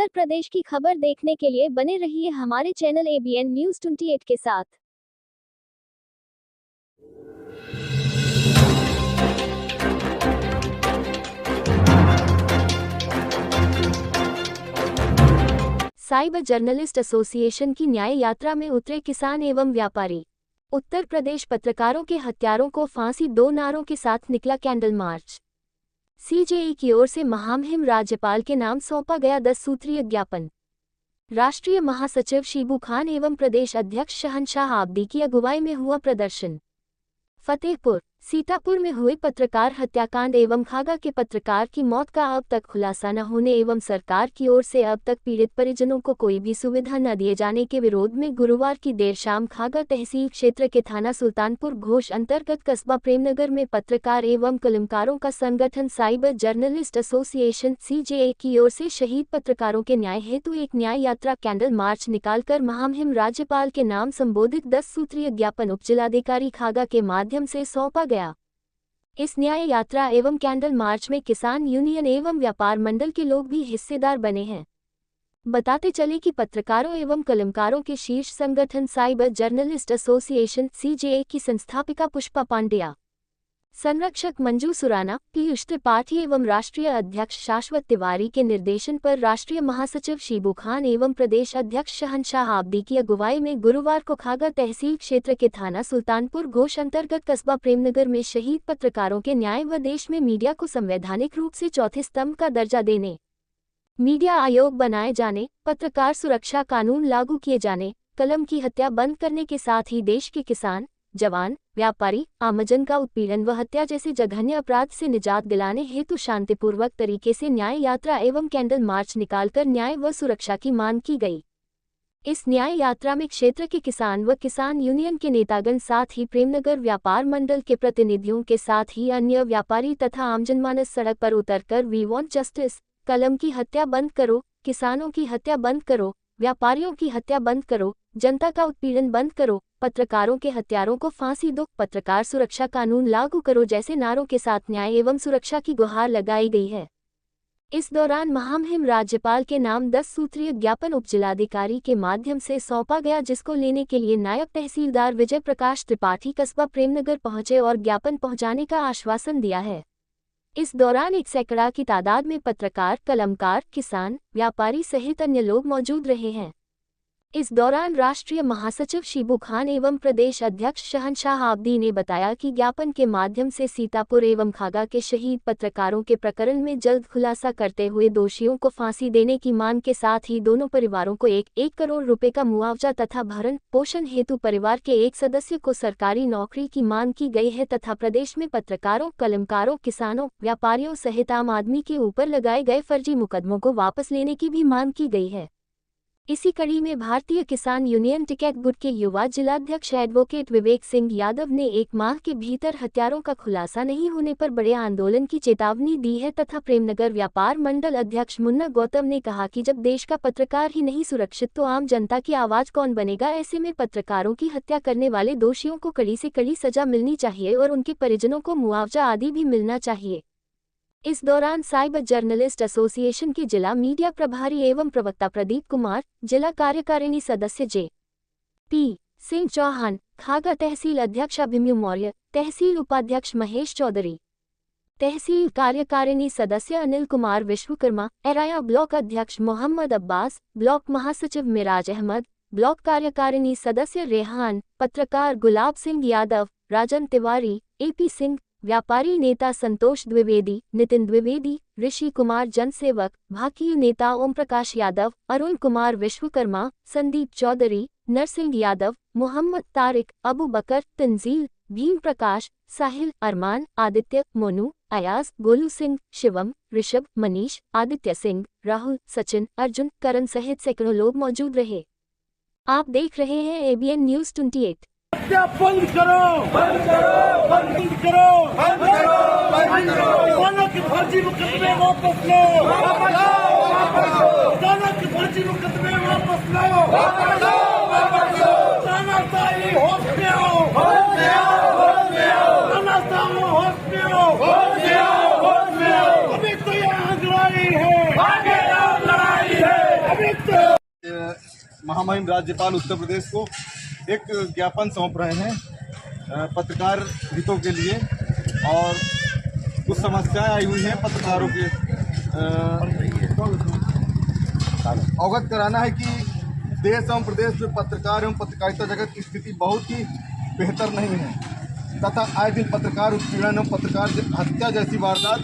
उत्तर प्रदेश की खबर देखने के लिए बने रहिए हमारे चैनल ABN न्यूज़ 28 के साथ। साइबर जर्नलिस्ट एसोसिएशन की न्याय यात्रा में उतरे किसान एवं व्यापारी। उत्तर प्रदेश पत्रकारों के हत्यारों को फांसी, 2 नारों के साथ निकला कैंडल मार्च। CJE की ओर से महामहिम राज्यपाल के नाम सौंपा गया 10 सूत्रीय ज्ञापन। राष्ट्रीय महासचिव शिबू खान एवं प्रदेश अध्यक्ष शहनशाह आब्दी की अगुवाई में हुआ प्रदर्शन। फतेहपुर, सीतापुर में हुए पत्रकार हत्याकांड एवं खागा के पत्रकार की मौत का अब तक खुलासा न होने एवं सरकार की ओर से अब तक पीड़ित परिजनों को कोई भी सुविधा न दिए जाने के विरोध में गुरुवार की देर शाम खागा तहसील क्षेत्र के थाना सुल्तानपुर घोष अंतर्गत कस्बा प्रेमनगर में पत्रकार एवं कलमकारों का संगठन साइबर जर्नलिस्ट एसोसिएशन CJE की ओर से शहीद पत्रकारों के न्याय हेतु एक न्याय यात्रा कैंडल मार्च निकालकर महामहिम राज्यपाल के नाम संबोधित 10 सूत्रीय ज्ञापन उपजिलाधिकारी खागा के माध्यम से सौंपा गया। इस न्याय यात्रा एवं कैंडल मार्च में किसान यूनियन एवं व्यापार मंडल के लोग भी हिस्सेदार बने हैं। बताते चले कि पत्रकारों एवं कलमकारों के शीर्ष संगठन साइबर जर्नलिस्ट एसोसिएशन CJE की संस्थापिका पुष्पा पांड्या, संरक्षक मंजू सुराना, पीयूष त्रिपाठी एवं राष्ट्रीय अध्यक्ष शाश्वत तिवारी के निर्देशन पर राष्ट्रीय महासचिव शिबू खान एवं प्रदेश अध्यक्ष शहनशाह आब्दी की अगुवाई में गुरुवार को खागा तहसील क्षेत्र के थाना सुल्तानपुर घोष अंतर्गत कस्बा प्रेमनगर में शहीद पत्रकारों के न्याय व देश में मीडिया को संवैधानिक रूप से चौथे स्तंभ का दर्जा देने, मीडिया आयोग बनाए जाने, पत्रकार सुरक्षा कानून लागू किए जाने, कलम की हत्या बंद करने के साथ ही देश के किसान, जवान, व्यापारी, आमजन का उत्पीड़न व हत्या जैसे जघन्य अपराध से निजात दिलाने हेतु शांतिपूर्वक तरीके से न्याय यात्रा एवं कैंडल मार्च निकालकर न्याय व सुरक्षा की मांग की गई। इस न्याय यात्रा में क्षेत्र के किसान व किसान यूनियन के नेतागण साथ ही प्रेमनगर व्यापार मंडल के प्रतिनिधियों के साथ ही अन्य व्यापारी तथा आमजनमानस सड़क पर उतरकर वी वांट जस्टिस, कलम की हत्या बंद करो, किसानों की हत्या बंद करो, व्यापारियों की हत्या बंद करो, जनता का उत्पीड़न बंद करो, पत्रकारों के हत्यारों को फांसी दो, पत्रकार सुरक्षा कानून लागू करो जैसे नारों के साथ न्याय एवं सुरक्षा की गुहार लगाई गई है। इस दौरान महामहिम राज्यपाल के नाम 10 सूत्रीय ज्ञापन उपजिलाधिकारी के माध्यम से सौंपा गया, जिसको लेने के लिए नायब तहसीलदार विजय प्रकाश त्रिपाठी कस्बा प्रेमनगर पहुंचे और ज्ञापन पहुंचाने का आश्वासन दिया है। इस दौरान 1 सैकड़ा की तादाद में पत्रकार, कलमकार, किसान, व्यापारी सहित अन्य लोग मौजूद रहे हैं। इस दौरान राष्ट्रीय महासचिव शिबू खान एवं प्रदेश अध्यक्ष शहनशाह आब्दी ने बताया कि ज्ञापन के माध्यम से सीतापुर एवं खागा के शहीद पत्रकारों के प्रकरण में जल्द खुलासा करते हुए दोषियों को फांसी देने की मांग के साथ ही दोनों परिवारों को 1-1 करोड़ रुपए का मुआवजा तथा भरण पोषण हेतु परिवार के एक सदस्य को सरकारी नौकरी की मांग की गई है तथा प्रदेश में पत्रकारों, कलमकारों, किसानों, व्यापारियों सहित आम आदमी के ऊपर लगाए गए फर्जी मुकदमों को वापस लेने की भी मांग की गई है। इसी कड़ी में भारतीय किसान यूनियन टिकैत गुट के युवा जिलाध्यक्ष एडवोकेट विवेक सिंह यादव ने 1 माह के भीतर हत्यारों का खुलासा नहीं होने पर बड़े आंदोलन की चेतावनी दी है तथा प्रेमनगर व्यापार मंडल अध्यक्ष मुन्ना गौतम ने कहा कि जब देश का पत्रकार ही नहीं सुरक्षित तो आम जनता की आवाज कौन बनेगा। ऐसे में पत्रकारों की हत्या करने वाले दोषियों को कड़ी से कड़ी सजा मिलनी चाहिए और उनके परिजनों को मुआवजा आदि भी मिलना चाहिए। इस दौरान साइबर जर्नलिस्ट एसोसिएशन के जिला मीडिया प्रभारी एवं प्रवक्ता प्रदीप कुमार, जिला कार्यकारिणी सदस्य J.P. सिंह चौहान, खागा तहसील अध्यक्ष अभिमन्यु मौर्य, तहसील उपाध्यक्ष महेश चौधरी, तहसील कार्यकारिणी सदस्य अनिल कुमार विश्वकर्मा, एराया ब्लॉक अध्यक्ष मोहम्मद अब्बास, ब्लॉक महासचिव मिराज अहमद, ब्लॉक कार्यकारिणी सदस्य रेहान, पत्रकार गुलाब सिंह यादव, राजन तिवारी, AP सिंह, व्यापारी नेता संतोष द्विवेदी, नितिन द्विवेदी, ऋषि कुमार जनसेवक, भाकियू नेता ओम प्रकाश यादव, अरुण कुमार विश्वकर्मा, संदीप चौधरी, नरसिंह यादव, मोहम्मद तारिक, अबू बकर, तंजील, भीम प्रकाश, साहिल, अरमान, आदित्य, मोनू, अयाज, गोलू सिंह, शिवम, ऋषभ, मनीष, आदित्य सिंह, राहुल, सचिन, अर्जुन, करण सहित सैकड़ों लोग मौजूद रहे। आप देख रहे हैं ABN न्यूज़ 28। हत्या बंद करो, बंद करो, बंद करो, बंद करो, बंद करो। दोनों के फर्जी मुकदमे वापस लो, वापस लो, वापस लो। दोनों के फर्जी मुकदमे वापस लो, वापस लो, वापस लो। तानाशाही होश में आओ, होश में आओ, होश में आओ। तानाशाही होश में आओ, होश में आओ, होश में आओ। अभी तो यहाँ लड़ाई है, आगे और लड़ाई है। महामहिम राज्यपाल उत्तर प्रदेश को एक ज्ञापन सौंप रहे हैं पत्रकार हितों के लिए। और कुछ समस्याएं आई हुई हैं पत्रकारों के अवगत कराना है कि देश एवं प्रदेश में पत्रकार एवं पत्रकारिता जगत की स्थिति बहुत ही बेहतर नहीं है तथा आए दिन पत्रकार उत्पीड़न एवं पत्रकार हत्या जैसी वारदात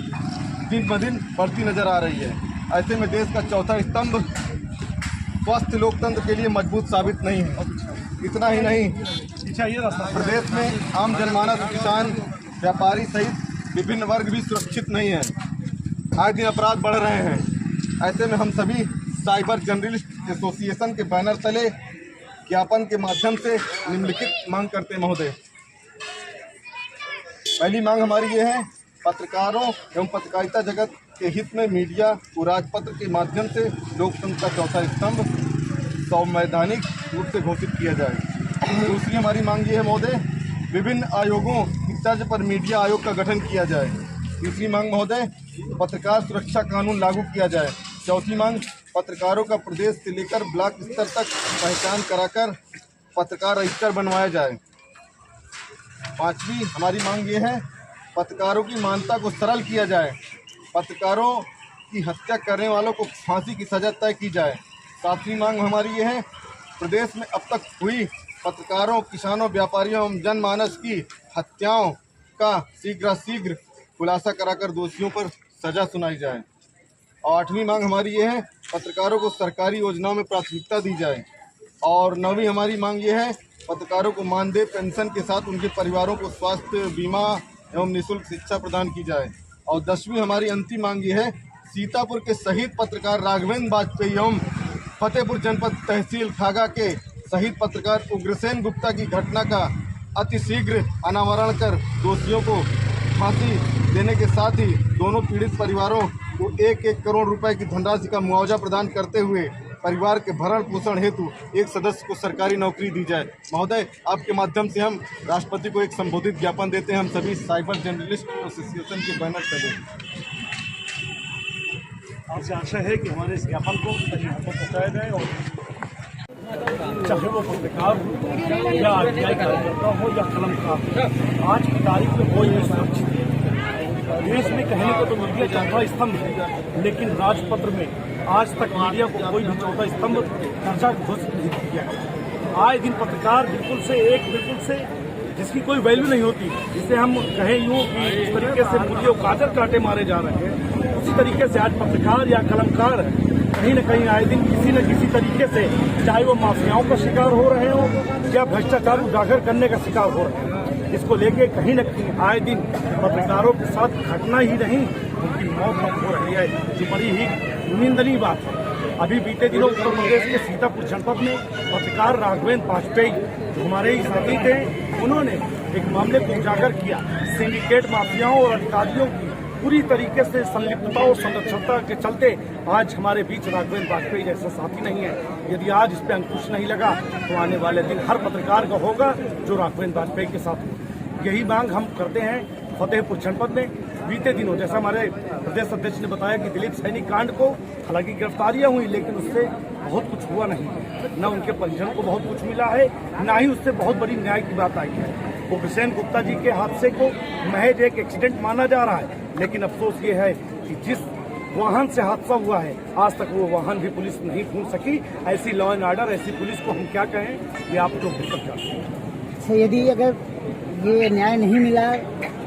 दिन ब दिन बढ़ती नजर आ रही है। ऐसे में देश का चौथा स्तंभ स्वस्थ लोकतंत्र के लिए मजबूत साबित नहीं है। इतना ही नहीं, प्रदेश में आम जनमानस, किसान, व्यापारी सहित विभिन्न वर्ग भी सुरक्षित नहीं है। आए दिन अपराध बढ़ रहे हैं। ऐसे में हम सभी साइबर जर्नलिस्ट एसोसिएशन के बैनर तले ज्ञापन के माध्यम से निम्नलिखित मांग करते हैं महोदय। पहली मांग हमारी ये है, पत्रकारों एवं पत्रकारिता जगत के हित में मीडिया को राजपत्र के माध्यम से लोकतंत्र का चौथा स्तंभ संवैधानिक रूप से घोषित किया जाए। दूसरी हमारी मांग ये है महोदय, विभिन्न आयोगों की तर्ज पर मीडिया आयोग का गठन किया जाए। तीसरी मांग महोदय, पत्रकार सुरक्षा कानून लागू किया जाए। चौथी मांग, पत्रकारों का प्रदेश से लेकर ब्लॉक स्तर तक पहचान कराकर पत्रकार रजिस्टर बनवाया जाए। पांचवी हमारी मांग ये है, पत्रकारों की मान्यता को सरल किया जाए। पत्रकारों की हत्या करने वालों को फांसी की सजा तय की जाए। सातवीं मांग हमारी ये है, प्रदेश में अब तक हुई पत्रकारों, किसानों, व्यापारियों एवं जनमानस की हत्याओं का शीघ्र खुलासा कराकर दोषियों पर सजा सुनाई जाए। और आठवीं मांग हमारी ये है, पत्रकारों को सरकारी योजनाओं में प्राथमिकता दी जाए। और नौवीं हमारी मांग ये है, पत्रकारों को मानदेय पेंशन के साथ उनके परिवारों को स्वास्थ्य बीमा एवं निःशुल्क शिक्षा प्रदान की जाए। और 10वीं हमारी अंतिम मांग ये है, सीतापुर के शहीद पत्रकार राघवेंद्र वाजपेयी एवं फतेहपुर जनपद तहसील खागा के शहीद पत्रकार उग्रसेन गुप्ता की घटना का अतिशीघ्र अनावरण कर दोषियों को फांसी देने के साथ ही दोनों पीड़ित परिवारों को 1-1 करोड़ रुपए की धनराशि का मुआवजा प्रदान करते हुए परिवार के भरण पोषण हेतु एक सदस्य को सरकारी नौकरी दी जाए। महोदय, आपके माध्यम से हम राष्ट्रपति को एक संबोधित ज्ञापन देते हैं। हम सभी साइबर जर्नलिस्ट एसोसिएशन के बैनर तले आपसे आशा है कि हमारे इस ज्ञापन को सही हाथों पहुँचाया जाए और चाहे वो पत्रकार हो या आरटीआई कार्यकर्ता हो या कलमकार, आज की तारीख में कोई नहीं सुरक्षित है। देश में कहने को तो मीडिया चौथा स्तंभ है, लेकिन राजपत्र में आज तक मीडिया को कोई भी चौथा स्तंभ दर्जा घोषित नहीं किया है। आए दिन पत्रकार बिल्कुल से जिसकी कोई वैल्यू नहीं होती, जिसे हम कहें यूँ कि इस तरीके से मूल्यों गाजर कांटे मारे जा रहे हैं, उसी तरीके से आज पत्रकार या कलमकार कहीं न कहीं आए दिन किसी न किसी तरीके से, चाहे वो माफियाओं का शिकार हो रहे हो या भ्रष्टाचार उजागर करने का शिकार हो रहे हैं। इसको लेके कहीं न कहीं आए दिन पत्रकारों के साथ घटना ही नहीं, उनकी मौत हो रही है, जो बड़ी ही निंदनीय बात है। अभी बीते दिनों उत्तर प्रदेश के सीतापुर जनपद में पत्रकार राघवेंद्र वाजपेयी, जो हमारे ही साथी थे, उन्होंने एक मामले को उजागर किया। सिंडिकेट माफियाओं और अधिकारियों की पूरी तरीके से संलिप्तता और संरक्षणता के चलते आज हमारे बीच राघवेंद्र वाजपेयी जैसा साथी नहीं है। यदि आज इस पर अंकुश नहीं लगा तो आने वाले दिन हर पत्रकार का होगा जो राघवेंद्र वाजपेयी के साथ हो। यही मांग हम करते हैं। फतेहपुर जनपद में बीते दिनों, जैसा हमारे प्रदेश अध्यक्ष ने बताया कि दिलीप सैनी कांड को हालांकि गिरफ्तारियां हुई, लेकिन उससे बहुत कुछ हुआ नहीं, न उनके परिजन को बहुत कुछ मिला है, न ही उससे बहुत बड़ी न्याय की बात आई है। उग्रसेन गुप्ता जी के हादसे को महज एक एक्सीडेंट माना जा रहा है, लेकिन अफसोस ये है कि जिस वाहन से हादसा हुआ है, आज तक वो वाहन भी पुलिस नहीं ढूंढ सकी। ऐसी लॉ एंड ऑर्डर, ऐसी पुलिस को हम क्या कहें, ये आप लोग बेहतर जानते हैं। यदि अगर ये न्याय नहीं मिला,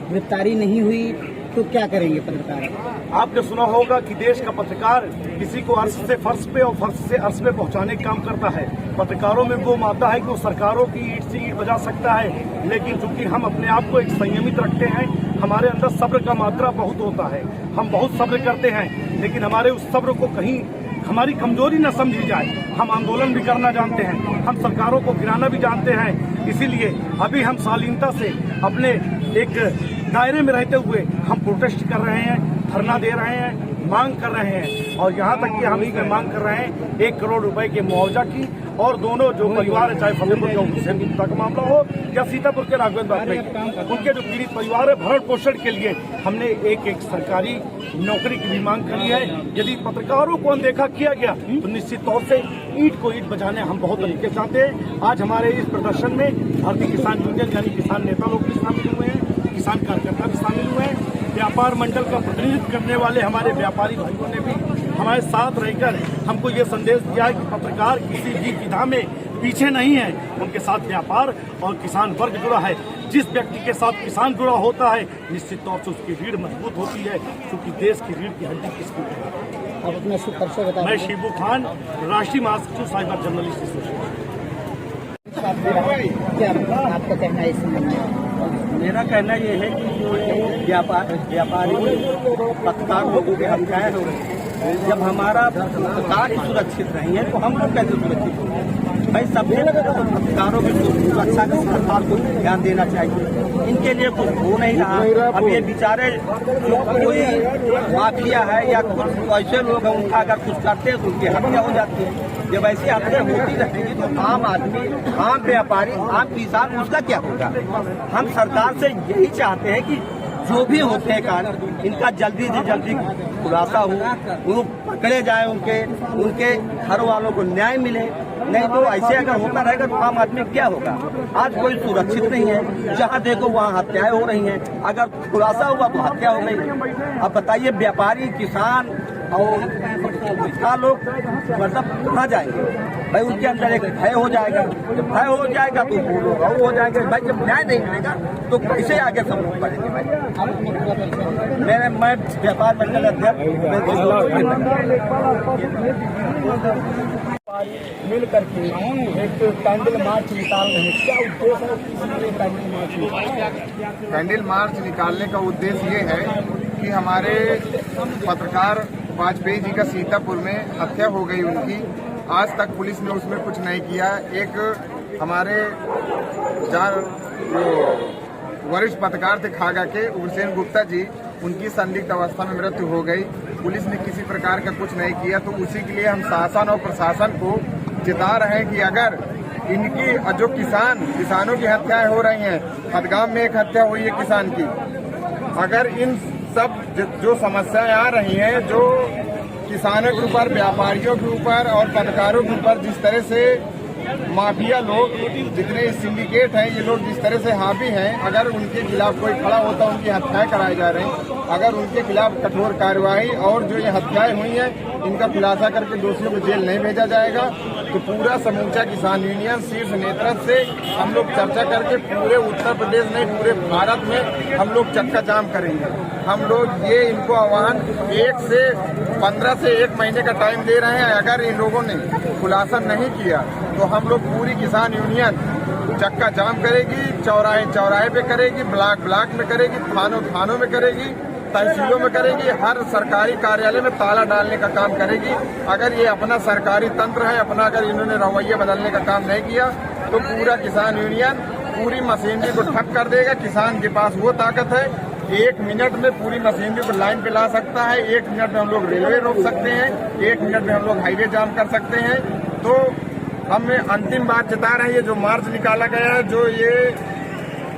गिरफ्तारी नहीं हुई, तो क्या करेंगे पत्रकार? आपने सुना होगा कि देश का पत्रकार किसी को अर्श से फर्श पे और फर्श से अर्श पे पहुंचाने का काम करता है। पत्रकारों में वो मादा है कि वो सरकारों की ईंट से ईंट बजा सकता है, लेकिन चूंकि हम अपने आप को एक संयमित रखते हैं, हमारे अंदर सब्र का मात्रा बहुत होता है, हम बहुत सब्र करते हैं, लेकिन हमारे उस सब्र को कहीं हमारी कमजोरी न समझी जाए। हम आंदोलन भी करना जानते हैं, हम सरकारों को गिराना भी जानते हैं। इसीलिए अभी हम शालीनता से अपने एक दायरे में रहते हुए हम प्रोटेस्ट कर रहे हैं, धरना दे रहे हैं। मांग कर रहे हैं और यहाँ तक कि हम इसमें मांग कर रहे हैं 1 करोड़ रुपए के मुआवजा की। और दोनों जो परिवार है, चाहे फतेहपुर का हुसैन गुप्ता का मामला हो या सीतापुर के राघवेंद्र वाजपेयी, उनके जो पीड़ित परिवार है, भरण पोषण के लिए हमने एक सरकारी नौकरी की भी मांग करी है। यदि पत्रकारों को अनदेखा किया गया तो निश्चित तौर से ईंट को ईंट बचाने हम बहुत तरीके चाहते हैं। आज हमारे इस प्रदर्शन में भारतीय किसान यूनियन यानी किसान नेता लोग भी शामिल हुए हैं, किसान कार्यकर्ता भी शामिल हुए हैं, व्यापार मंडल का प्रतिनिधित्व करने वाले हमारे व्यापारी भाइयों ने भी हमारे साथ रहकर हमको ये संदेश दिया है कि पत्रकार किसी भी विधा में पीछे नहीं है, उनके साथ व्यापार और किसान वर्ग जुड़ा है। जिस व्यक्ति के साथ किसान जुड़ा होता है निश्चित तौर से उसकी रीढ़ मजबूत होती है, क्योंकि देश की रीढ़ की हड्डी किसकी है। आप अपना शुभ परिचय बताएं। मैं शिबू खान, राष्ट्रीय महासचिव साइबर जर्नलिस्ट एसोसिएशन। क्या आपका कहना है इस संबंध में? मेरा कहना ये है कि जो व्यापारी पत्रकार लोगों की हत्याएं हो रही हैं, जब हमारा पत्रकार ही सुरक्षित नहीं है तो हम लोग कैसे सुरक्षित होंगे? भाई सबसे पत्रकारों की सुरक्षा का सरकार को ध्यान देना चाहिए। इनके लिए कुछ हो नहीं रहा। अब ये बेचारे जो कोई माफिया है या कुछ ऐसे लोग हैं, उनका अगर कुछ करते हैं तो उनकी हत्या हो जाती है। जब ऐसी हत्या होती रहेगी तो आम आदमी, आम व्यापारी, आम किसान, उसका क्या होगा? हम सरकार से यही चाहते हैं कि जो भी होते हैं कारण इनका जल्दी से जल्दी खुलासा हो, वो पकड़े जाए, उनके घर वालों को न्याय मिले। नहीं तो ऐसे अगर होता रहेगा तो आम आदमी क्या होगा? आज कोई सुरक्षित नहीं है, जहाँ देखो वहाँ हत्याएं हो रही हैं। अगर खुलासा हुआ तो हत्या हो गई। अब बताइए व्यापारी, किसान और पत्रकार लोग मतलब कहाँ जाएंगे? भाई उनके अंदर एक भय हो जाएगा। जब भय हो जाएगा तो वो लोग और हो जाएंगे। भाई जब न्याय नहीं मिलेगा तो कैसे आगे सब लोग बढ़ेंगे? भाई मैं व्यापार मंडल अध्यक्ष मिल करके एक कैंडल मार्च निकाल रहे हैं, क्या उद्देश्य है कैंडल मार्च? कैंडल मार्च निकालने का उद्देश्य ये है कि हमारे पत्रकार वाजपेयी जी का सीतापुर में हत्या हो गई उनकी। आज तक पुलिस ने उसमें कुछ नहीं किया। एक हमारे जो वरिष्ठ पत्रकार थे खागा के हुसैन गुप्ता जी, उनकी संदिग्ध अवस्था में मृत्यु हो गई। पुलिस ने किसी प्रकार का कुछ नहीं किया। तो उसी के लिए हम शासन और प्रशासन को चेता रहे हैं कि अगर इनकी जो किसानों की हत्याएं हो रही हैं, हदगाम में एक हत्या हुई है किसान की, अगर इन सब जो समस्याएं आ रही हैं, जो किसानों के ऊपर, व्यापारियों के ऊपर और पत्रकारों के ऊपर जिस तरह से माफिया लोग, जितने सिंडिकेट हैं, ये लोग जिस तरह से हावी हैं, अगर उनके खिलाफ कोई खड़ा होता, उनकी हत्याएं कराई जा रही हैं, अगर उनके खिलाफ कठोर कार्रवाई और जो ये हत्याएं हुई हैं इनका खुलासा करके दोषियों को जेल नहीं भेजा जाएगा तो पूरा समूचा किसान यूनियन शीर्ष नेतृत्व से हम लोग चर्चा करके पूरे उत्तर प्रदेश नहीं पूरे भारत में हम लोग चक्का जाम करेंगे। हम लोग ये इनको आह्वान 15 से 1 महीने का टाइम दे रहे हैं। अगर इन लोगों ने खुलासा नहीं किया तो हम लोग पूरी किसान यूनियन चक्का जाम करेगी, चौराहे पे करेगी, ब्लॉक में करेगी, थानों में करेगी, तहसीलों में करेगी, हर सरकारी कार्यालय में ताला डालने का काम करेगी। अगर ये अपना सरकारी तंत्र है, अपना अगर इन्होंने रवैया बदलने का काम नहीं किया तो पूरा किसान यूनियन पूरी मशीनरी को ठप कर देगा। किसान के पास वो ताकत है, 1 मिनट में पूरी मशीनरी को लाइन पे ला सकता है। 1 मिनट में हम लोग रेलवे रोक सकते हैं, 1 मिनट में हम लोग हाईवे जाम कर सकते हैं। तो हमें अंतिम बात चेता रहे हैं, जो मार्च निकाला गया है, जो ये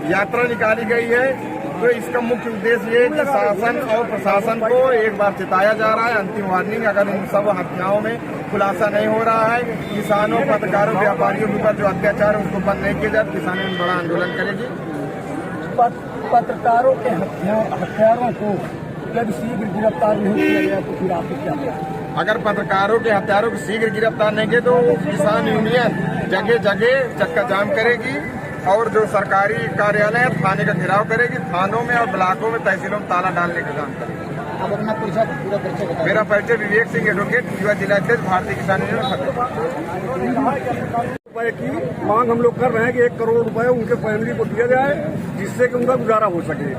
यात्रा निकाली गई है, तो इसका मुख्य उद्देश्य ये है कि शासन और प्रशासन को एक बार चेताया जा रहा है, अंतिम वार्निंग, अगर इन सब हत्याओं में खुलासा नहीं हो रहा है, किसानों, पत्रकारों, व्यापारियों के ऊपर जो अत्याचार है उसको बंद नहीं किया जाए, किसानों में बड़ा आंदोलन करेगी। पत्रकारों के हत्यारों को जब शीघ्र गिरफ्तार नहीं किया गया तो फिर आपको क्या होगा? अगर पत्रकारों के हत्यारों को शीघ्र गिरफ्तार नहीं किए तो किसान यूनियन जगह जगह चक्का जाम करेगी और जो सरकारी कार्यालय है थाने का घेराव करेगी, थानों में और ब्लॉकों में, तहसीलों में ताला डालने का काम करेगी। आप अपना पूरा परिचय बताएं। मेरा परिचय विवेक सिंह, एडवोकेट, युवा जिलाध्यक्ष, भारतीय किसान यूनियन। रुपए की मांग हम लोग कर रहे हैं कि 1 करोड़ रुपए उनके फैमिली को दिया जाए, जिससे कि उनका गुजारा हो सके।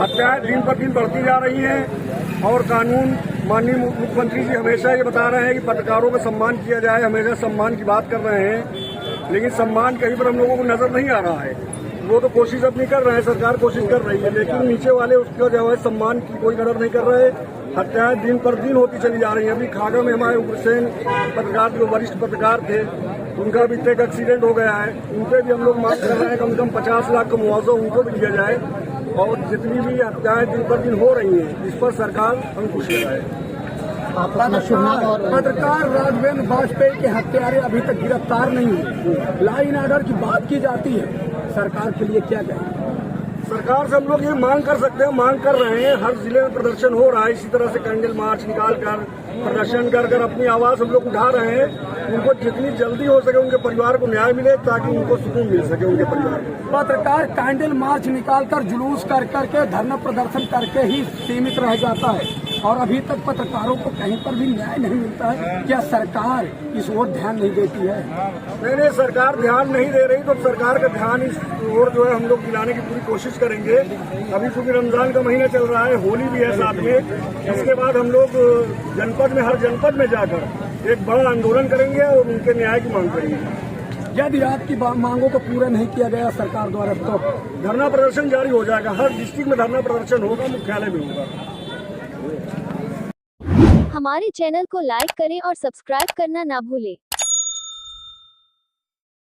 हत्याएं दिन पर दिन बढ़ती जा रही हैं और कानून, माननीय मुख्यमंत्री जी हमेशा ये बता रहे हैं कि पत्रकारों का सम्मान किया जाए, हमेशा सम्मान की बात कर रहे हैं, लेकिन सम्मान कहीं पर हम लोगों को नजर नहीं आ रहा है। वो तो कोशिश अपनी कर रहे हैं, सरकार कोशिश कर रही है, लेकिन नीचे वाले उसका जो है सम्मान की कोई कदर नहीं कर रहे। हत्याएं दिन पर दिन होती चली जा रही हैं। अभी खागा में हमारे हुसैन पत्रकार जो वरिष्ठ पत्रकार थे, उनका भी ट्रक एक्सीडेंट हो गया है। उनपे भी हम लोग मांग कर रहे हैं कम से कम 50 लाख का मुआवजा उनको भी दिया जाए। और जितनी भी हत्याएं दिन पर दिन हो रही हैं, इस पर सरकार अंकुश लगाए। पत्रकार राघवेंद्र वाजपेयी के हत्यारे अभी तक गिरफ्तार नहीं हुए। लॉ एंड ऑर्डर की बात की जाती है, सरकार के लिए क्या कहें? सरकार से हम लोग ये मांग कर सकते हैं, मांग कर रहे हैं। हर जिले में प्रदर्शन हो रहा है, इसी तरह से कैंडल मार्च निकाल कर प्रदर्शन कर अपनी आवाज हम लोग उठा रहे हैं। उनको जितनी जल्दी हो सके उनके परिवार को न्याय मिले, ताकि उनको सुकून मिल सके उनके परिवार को। पत्रकार कैंडल मार्च निकालकर जुलूस कर करके धरना प्रदर्शन करके ही सीमित रह जाता है और अभी तक पत्रकारों को कहीं पर भी न्याय नहीं मिलता है। क्या सरकार इस ओर ध्यान नहीं देती है? नहीं, सरकार ध्यान नहीं दे रही, तो सरकार का ध्यान इस ओर जो है हम लोग दिलाने की पूरी कोशिश करेंगे। अभी चूंकि रमजान का महीना चल रहा है, होली भी है साथ में। इसके बाद हम लोग जनपद में, हर जनपद में जाकर एक बड़ा आंदोलन करेंगे और उनके न्याय की मांग करेंगे। यदि आपकी मांगों को पूरा नहीं किया गया सरकार द्वारा तो धरना प्रदर्शन जारी हो जाएगा। हर डिस्ट्रिक्ट में धरना प्रदर्शन होगा, मुख्यालय में होगा। हमारे चैनल को लाइक करें और सब्सक्राइब करना ना भूलें।